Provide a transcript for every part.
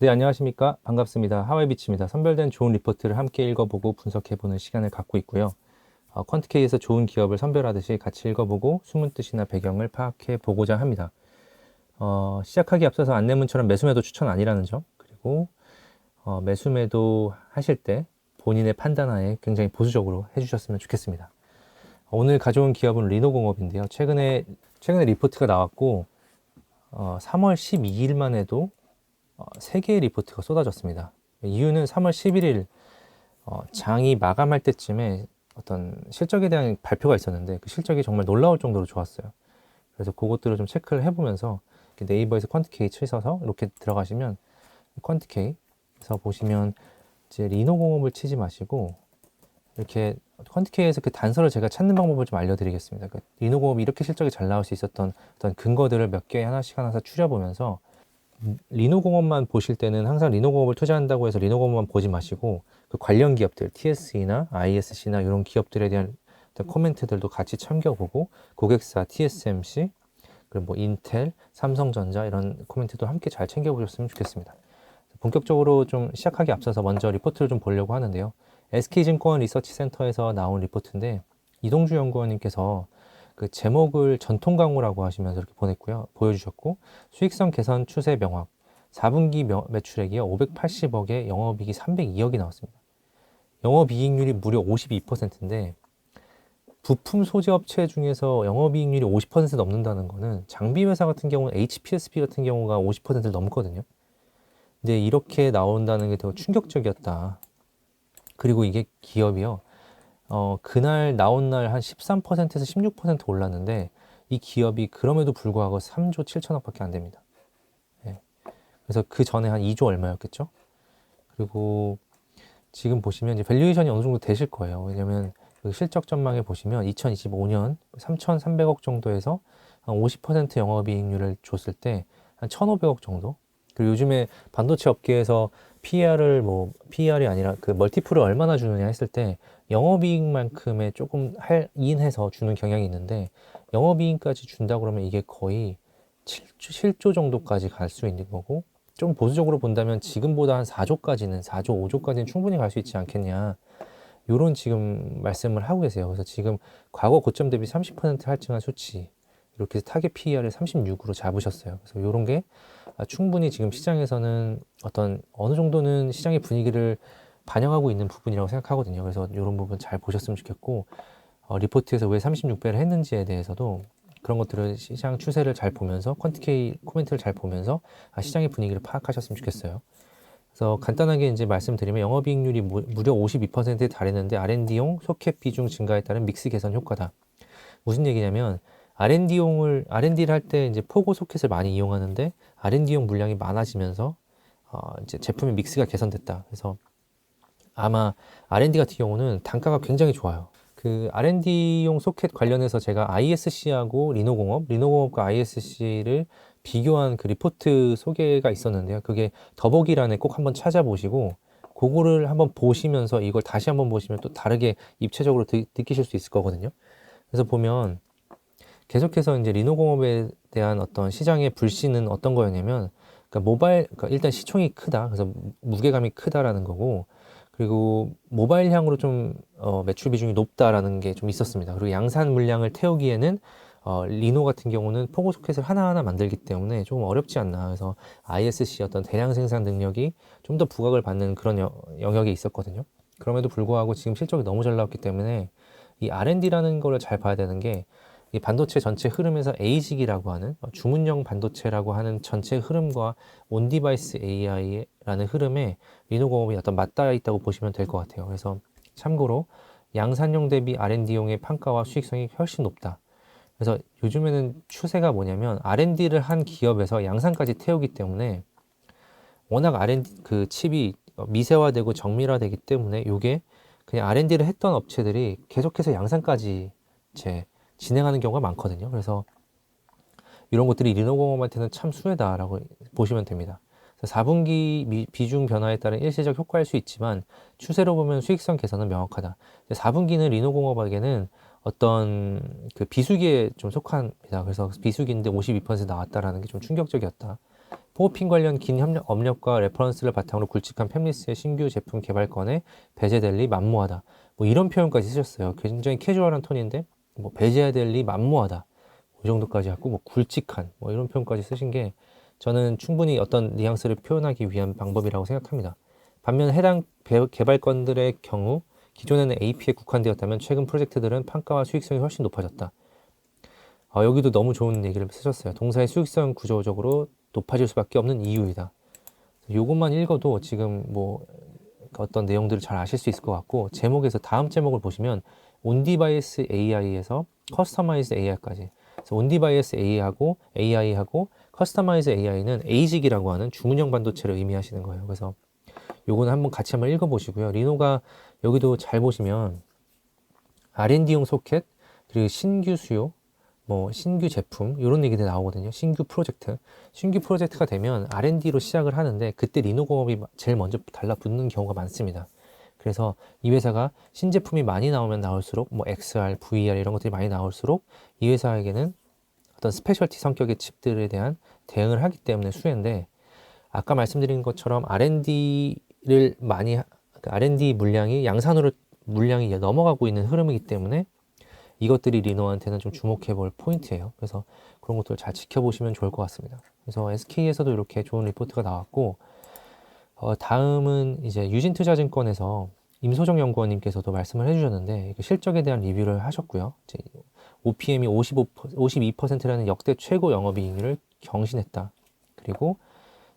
네, 안녕하십니까. 반갑습니다. 하와이비치입니다. 선별된 좋은 리포트를 함께 읽어보고 분석해보는 시간을 갖고 있고요. 퀀트K에서 좋은 기업을 선별하듯이 같이 읽어보고 숨은 뜻이나 배경을 파악해보고자 합니다. 시작하기 앞서서 안내문처럼 매수매도 추천 아니라는 점, 그리고 매수매도 하실 때 본인의 판단하에 굉장히 보수적으로 해주셨으면 좋겠습니다. 오늘 가져온 기업은 리노공업인데요. 최근에 리포트가 나왔고 3월 12일만 해도 3개의 리포트가 쏟아졌습니다. 이유는 3월 11일 장이 마감할 때쯤에 어떤 실적에 대한 발표가 있었는데 그 실적이 정말 놀라울 정도로 좋았어요. 그래서 그것들을 좀 체크를 해보면서 네이버에서 퀀트K 치셔서 이렇게 들어가시면 퀀트K에서 보시면 이제 리노공업을 치지 마시고 이렇게 퀀트K에서 그 단서를 제가 찾는 방법을 좀 알려드리겠습니다. 그 리노공업이 이렇게 실적이 잘 나올 수 있었던 어떤 근거들을 몇 개 하나씩 추려보면서 리노공업만 보실 때는 항상 리노공업을 투자한다고 해서 리노공업만 보지 마시고 그 관련 기업들 TSE나 ISC나 이런 기업들에 대한 코멘트들도 같이 참겨보고 고객사 TSMC 그리고 뭐 인텔, 삼성전자 이런 코멘트도 함께 잘 챙겨보셨으면 좋겠습니다. 본격적으로 좀 시작하기 앞서서 먼저 리포트를 좀 보려고 하는데요. SK증권 리서치센터에서 나온 리포트인데 이동주 연구원님께서 그 제목을 전통 강우라고 하시면서 이렇게 보여주셨고 수익성 개선 추세 명확 4분기 매출액이 580억에 영업이익이 302억이 나왔습니다. 영업이익률이 무려 52%인데 부품 소재 업체 중에서 영업이익률이 50% 넘는다는 거는 장비 회사 같은 경우는 HPSP 같은 경우가 50%를 넘거든요. 근데 이렇게 나온다는 게 더 충격적이었다. 그리고 이게 기업이요. 그날 나온 날 한 13%에서 16% 올랐는데 이 기업이 그럼에도 불구하고 3조 7천억밖에 안 됩니다. 예. 그래서 그 전에 한 2조 얼마였겠죠? 그리고 지금 보시면 이제 밸류에이션이 어느 정도 되실 거예요. 왜냐면 그 실적 전망에 보시면 2025년 3,300억 정도에서 한 50% 영업이익률을 줬을 때 한 1,500억 정도. 그리고 요즘에 반도체 업계에서 PER이 아니라 그 멀티플을 얼마나 주느냐 했을 때 영업이익만큼의 조금 할인해서 주는 경향이 있는데 영업이익까지 준다 그러면 이게 거의 7조 정도까지 갈 수 있는 거고 좀 보수적으로 본다면 지금보다 한 4조, 5조까지는 충분히 갈 수 있지 않겠냐. 요런 지금 말씀을 하고 계세요. 그래서 지금 과거 고점 대비 30% 할증한 수치 이렇게 해서 타겟 PER을 36으로 잡으셨어요. 그래서 요런 게 충분히 지금 시장에서는 어느 정도는 시장의 분위기를 반영하고 있는 부분이라고 생각하거든요. 그래서 이런 부분 잘 보셨으면 좋겠고 리포트에서 왜 36배를 했는지에 대해서도 그런 것들을 시장 추세를 잘 보면서 퀀트K 코멘트를 잘 보면서 시장의 분위기를 파악하셨으면 좋겠어요. 그래서 간단하게 이제 말씀드리면 영업이익률이 무려 52%에 달했는데 R&D용 소켓 비중 증가에 따른 믹스 개선 효과다. 무슨 얘기냐면 R&D를 할 때 이제 포고 소켓을 많이 이용하는데 R&D용 물량이 많아지면서 이제 제품의 믹스가 개선됐다. 그래서 아마 R&D 같은 경우는 단가가 굉장히 좋아요. 그 R&D용 소켓 관련해서 제가 ISC하고 리노공업과 ISC를 비교한 그 리포트 소개가 있었는데요. 그게 더보기란에 꼭 한번 찾아보시고 그거를 한번 보시면서 이걸 다시 한번 보시면 또 다르게 입체적으로 느끼실 수 있을 거거든요. 그래서 보면 계속해서 이제 리노공업에 대한 어떤 시장의 불씨는 어떤 거였냐면 그러니까 일단 시총이 크다. 그래서 무게감이 크다라는 거고 그리고 모바일향으로 좀 매출 비중이 높다라는 게 좀 있었습니다. 그리고 양산 물량을 태우기에는 리노 같은 경우는 포고 소켓을 하나하나 만들기 때문에 조금 어렵지 않나. 그래서 ISC 어떤 대량 생산 능력이 좀 더 부각을 받는 그런 영역이 있었거든요. 그럼에도 불구하고 지금 실적이 너무 잘 나왔기 때문에 이 R&D라는 거를 잘 봐야 되는 게 이 반도체 전체 흐름에서 ASIC이라고 하는 주문형 반도체라고 하는 전체 흐름과 온디바이스 AI라는 흐름에 리노공업이 어떤 맞닿아 있다고 보시면 될 것 같아요. 그래서 참고로 양산용 대비 R&D용의 판가와 수익성이 훨씬 높다. 그래서 요즘에는 추세가 뭐냐면 R&D를 한 기업에서 양산까지 태우기 때문에 워낙 R&D 그 칩이 미세화되고 정밀화되기 때문에 이게 그냥 R&D를 했던 업체들이 계속해서 양산까지 이제 진행하는 경우가 많거든요. 그래서 이런 것들이 리노공업한테는 참 수혜다라고 보시면 됩니다. 4분기 비중 변화에 따른 일시적 효과일 수 있지만 추세로 보면 수익성 개선은 명확하다. 4분기는 리노공업에게는 어떤 그 비수기에 좀 속합니다. 그래서 비수기인데 52% 나왔다라는 게 좀 충격적이었다. 포고핀 관련 긴 업력과 레퍼런스를 바탕으로 굵직한 팹리스의 신규 제품 개발 건에 배제될 리 만무하다. 뭐 이런 표현까지 쓰셨어요. 굉장히 캐주얼한 톤인데 뭐 배제해야 될 리 만무하다. 이 정도까지 하고 뭐 굵직한 뭐 이런 표현까지 쓰신 게 저는 충분히 어떤 뉘앙스를 표현하기 위한 방법이라고 생각합니다. 반면 해당 개발 건들의 경우 기존에는 AP에 국한되었다면 최근 프로젝트들은 판가와 수익성이 훨씬 높아졌다. 여기도 너무 좋은 얘기를 쓰셨어요. 동사의 수익성 구조적으로 높아질 수밖에 없는 이유이다. 요것만 읽어도 지금 뭐 어떤 내용들을 잘 아실 수 있을 것 같고, 제목에서 다음 제목을 보시면 온디바이스 AI에서 커스터마이즈 AI까지. 그래서 온디바이스 AI하고 커스터마이즈 AI는 에이직이라고 하는 주문형 반도체를 의미하시는 거예요. 그래서 요거는 같이 한번 읽어보시고요. 리노가 여기도 잘 보시면 R&D용 소켓, 그리고 신규 수요, 뭐 신규 제품 이런 얘기들이 나오거든요. 신규 프로젝트가 되면 R&D로 시작을 하는데 그때 리노공업이 제일 먼저 달라붙는 경우가 많습니다. 그래서 이 회사가 신제품이 많이 나오면 나올수록 뭐 XR, VR 이런 것들이 많이 나올수록 이 회사에게는 어떤 스페셜티 성격의 칩들에 대한 대응을 하기 때문에 수혜인데, 아까 말씀드린 것처럼 R&D를 R&D 물량이 양산으로 물량이 넘어가고 있는 흐름이기 때문에 이것들이 리노한테는 좀 주목해 볼 포인트예요. 그래서 그런 것들 잘 지켜보시면 좋을 것 같습니다. 그래서 SK에서도 이렇게 좋은 리포트가 나왔고, 다음은 이제 유진투자증권에서 임소정 연구원님께서도 말씀을 해주셨는데 실적에 대한 리뷰를 하셨고요. OPM이 52%라는 역대 최고 영업이익률을 경신했다. 그리고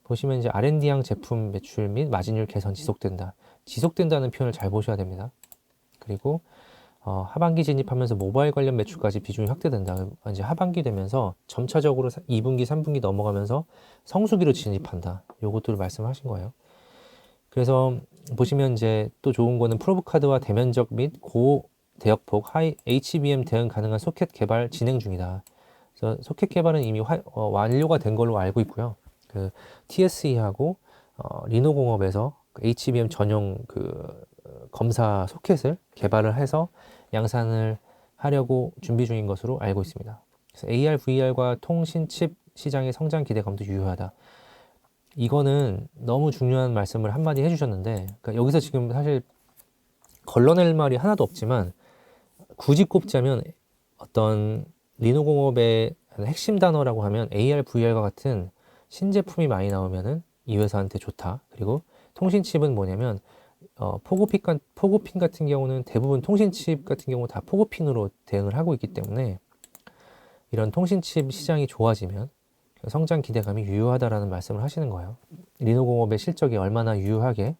보시면 이제 R&D향 제품 매출 및 마진율 개선 지속된다. 지속된다는 표현을 잘 보셔야 됩니다. 그리고 하반기 진입하면서 모바일 관련 매출까지 비중이 확대된다. 이제 하반기 되면서 점차적으로 2분기, 3분기 넘어가면서 성수기로 진입한다. 요것들을 말씀하신 거예요. 그래서 보시면 이제 또 좋은 거는 프로브 카드와 대면적 및 고대역폭 HBM 대응 가능한 소켓 개발 진행 중이다. 그래서 소켓 개발은 이미 완료가 된 걸로 알고 있고요. 그 TSE하고 리노공업에서 HBM 전용 검사 소켓을 개발을 해서 양산을 하려고 준비 중인 것으로 알고 있습니다. 그래서 AR, VR과 통신 칩 시장의 성장 기대감도 유효하다. 이거는 너무 중요한 말씀을 한마디 해주셨는데, 그러니까 여기서 지금 사실 걸러낼 말이 하나도 없지만 굳이 꼽자면 어떤 리노공업의 핵심 단어라고 하면 AR, VR과 같은 신제품이 많이 나오면은 이 회사한테 좋다. 그리고 통신칩은 뭐냐면 포고핀 같은 경우는 대부분 통신칩 같은 경우 다 포고핀으로 대응을 하고 있기 때문에 이런 통신칩 시장이 좋아지면 성장 기대감이 유효하다라는 말씀을 하시는 거예요. 리노공업의 실적이 얼마나 유효하게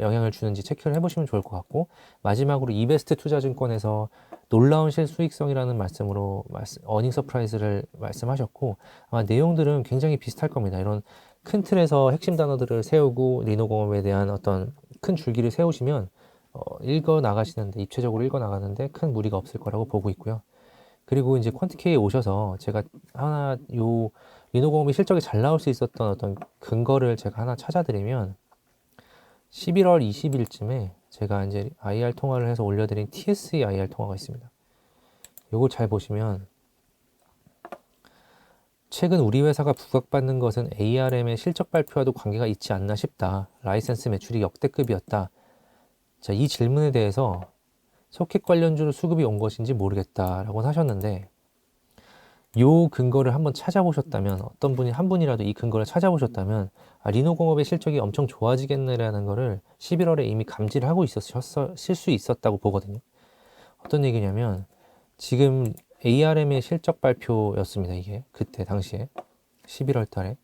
영향을 주는지 체크를 해보시면 좋을 것 같고, 마지막으로 이베스트 투자증권에서 놀라운 실수익성이라는 말씀으로 어닝 서프라이즈를 말씀하셨고, 아마 내용들은 굉장히 비슷할 겁니다. 이런 큰 틀에서 핵심 단어들을 세우고 리노공업에 대한 어떤 큰 줄기를 세우시면 읽어 나가시는데, 입체적으로 읽어 나가는데 큰 무리가 없을 거라고 보고 있고요. 그리고 이제 퀀트K에 오셔서 제가 하나 리노공업이 실적이 잘 나올 수 있었던 어떤 근거를 제가 하나 찾아드리면 11월 20일쯤에 제가 이제 IR 통화를 해서 올려드린 TSE IR 통화가 있습니다. 요거 잘 보시면 최근 우리 회사가 부각받는 것은 ARM의 실적 발표와도 관계가 있지 않나 싶다. 라이센스 매출이 역대급이었다. 자, 이 질문에 대해서 소켓 관련주로 수급이 온 것인지 모르겠다라고 하셨는데, 요 근거를 한번 찾아보셨다면, 어떤 분이 한 분이라도 이 근거를 찾아보셨다면 리노공업의 실적이 엄청 좋아지겠네라는 거를 11월에 이미 감지를 하고 있을 수 있었다고 보거든요. 어떤 얘기냐면 지금 ARM의 실적 발표였습니다. 이게 그때 당시에 11월 달에.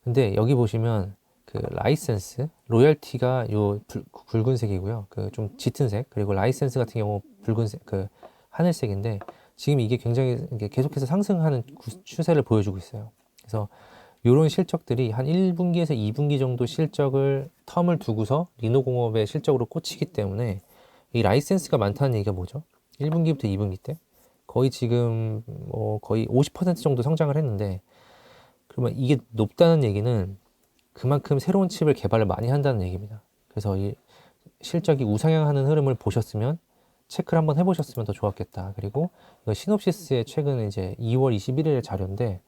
근데 여기 보시면 그 라이센스, 로열티가 요 붉은색이고요. 그 좀 짙은 색, 그리고 라이센스 같은 경우 붉은색, 그 하늘색인데 지금 이게 굉장히 계속해서 상승하는 추세를 보여주고 있어요. 그래서 이런 실적들이 한 1분기에서 2분기 정도 실적을 텀을 두고서 리노공업의 실적으로 꽂히기 때문에 이 라이센스가 많다는 얘기가 뭐죠? 1분기부터 2분기 때 거의 지금 거의 50% 정도 성장을 했는데, 그러면 이게 높다는 얘기는 그만큼 새로운 칩을 개발을 많이 한다는 얘기입니다. 그래서 이 실적이 우상향하는 흐름을 보셨으면 체크를 한번 해보셨으면 더 좋았겠다. 그리고 이거 시놉시스의 최근 이제 2월 21일의 자료인데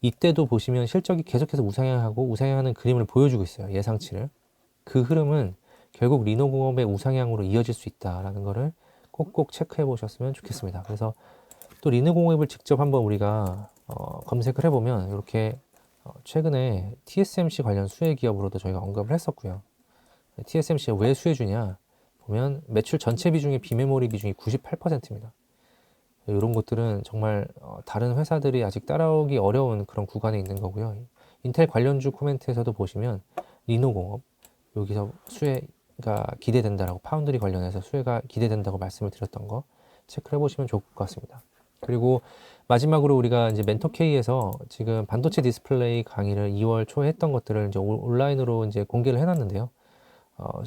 이때도 보시면 실적이 계속해서 우상향하고 우상향하는 그림을 보여주고 있어요. 예상치를. 그 흐름은 결국 리노공업의 우상향으로 이어질 수 있다라는 거를 꼭꼭 체크해 보셨으면 좋겠습니다. 그래서 또 리노공업을 직접 한번 우리가 검색을 해보면 이렇게 최근에 TSMC 관련 수혜 기업으로도 저희가 언급을 했었고요. TSMC가 왜 수혜주냐 보면 매출 전체 비중의 비메모리 비중이 98%입니다. 이런 것들은 정말 다른 회사들이 아직 따라오기 어려운 그런 구간에 있는 거고요. 인텔 관련주 코멘트에서도 보시면 리노공업 여기서 수혜가 기대된다라고 파운드리 관련해서 수혜가 기대된다고 말씀을 드렸던 거 체크를 해보시면 좋을 것 같습니다. 그리고 마지막으로 우리가 이제 멘토K에서 지금 반도체 디스플레이 강의를 2월 초에 했던 것들을 이제 온라인으로 이제 공개를 해놨는데요.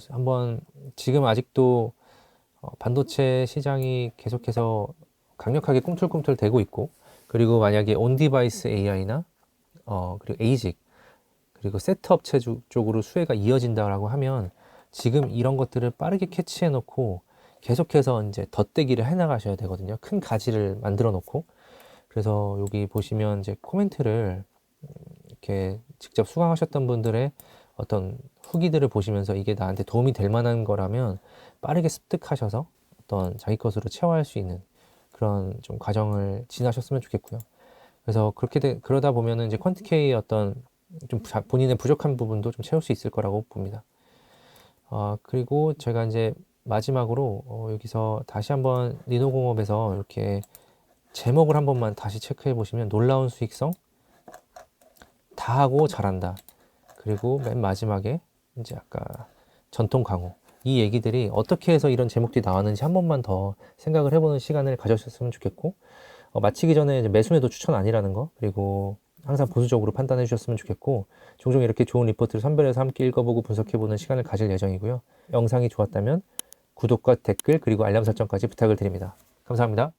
한번 지금 아직도 반도체 시장이 계속해서 강력하게 꿈틀꿈틀 대고 있고, 그리고 만약에 온디바이스 AI나 그리고 에이직 그리고 세트 업체 쪽으로 수혜가 이어진다라고 하면 지금 이런 것들을 빠르게 캐치해 놓고 계속해서 이제 덧대기를 해 나가셔야 되거든요. 큰 가지를 만들어 놓고. 그래서 여기 보시면 이제 코멘트를 이렇게 직접 수강하셨던 분들의 어떤 후기들을 보시면서 이게 나한테 도움이 될 만한 거라면 빠르게 습득하셔서 어떤 자기 것으로 체화할 수 있는 그런 좀 과정을 지나셨으면 좋겠고요. 그래서 그러다 보면은 이제 퀀트K의 어떤 좀 본인의 부족한 부분도 좀 채울 수 있을 거라고 봅니다. 그리고 제가 이제 마지막으로 여기서 다시 한번 리노공업에서 이렇게 제목을 한 번만 다시 체크해 보시면 놀라운 수익성, 다 하고 잘한다. 그리고 맨 마지막에 이제 아까 전통 강호. 이 얘기들이 어떻게 해서 이런 제목들이 나왔는지 한 번만 더 생각을 해보는 시간을 가져셨으면 좋겠고, 마치기 전에 이제 매수매도 추천 아니라는 거, 그리고 항상 보수적으로 판단해 주셨으면 좋겠고, 종종 이렇게 좋은 리포트를 선별해서 함께 읽어보고 분석해보는 시간을 가질 예정이고요. 영상이 좋았다면 구독과 댓글 그리고 알람 설정까지 부탁을 드립니다. 감사합니다.